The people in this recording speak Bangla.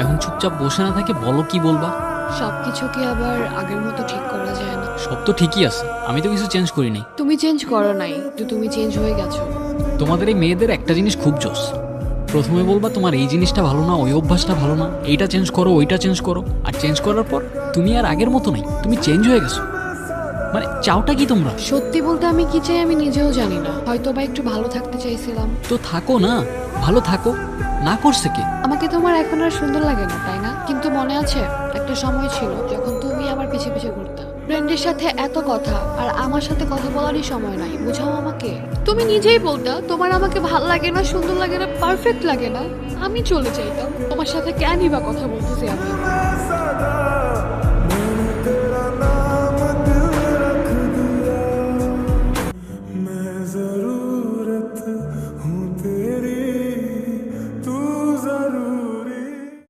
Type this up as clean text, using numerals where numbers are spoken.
এখন চুপচাপ বসে না থাকে বলো কি বলবা। সবকিছু কি আবার আগের মতো ঠিক করা যায় না? সব তো ঠিকই আছে, আমি তো কিছু চেঞ্জ করি নাই। তুমি চেঞ্জ করো নাই, তো তুমি চেঞ্জ হয়ে গেছো। তোমাদের এই মেয়েদের একটা জিনিস খুব জোস, প্রথমে বলবা তোমার এই জিনিসটা ভালো না, ওই অভ্যাসটা ভালো না, এইটা চেঞ্জ করো ওইটা চেঞ্জ করো, আর চেঞ্জ করার পর তুমি আর আগের মতো নাই, তুমি চেঞ্জ হয়ে গেছো। মানে চাওটা কি তোমরা? সত্যি বলতে আমি কি চাই আমি নিজেও জানি না, হয়তো বা একটু ভালো থাকতে চাইছিলাম। তো থাকো না, ভালো থাকো, না করছে কে? আমাকে তোমার এখন আর সুন্দর লাগে না, তাই না? কিন্তু মনে আছে একটা সময় ছিল যখন তুমি আমার পিছে পিছে ঘুরতা, ফ্রেন্ডের সাথে এত কথা, আর আমার সাথে কথা বলারই সময় নাই, বুঝাও আমাকে। তুমি নিজেই বলতা তোমার আমাকে ভালো লাগে না, সুন্দর লাগে না, পারফেক্ট লাগে না। আমি চলে যাইতাম, তোমার সাথে কেনই বা কথা বলতেছি আমি।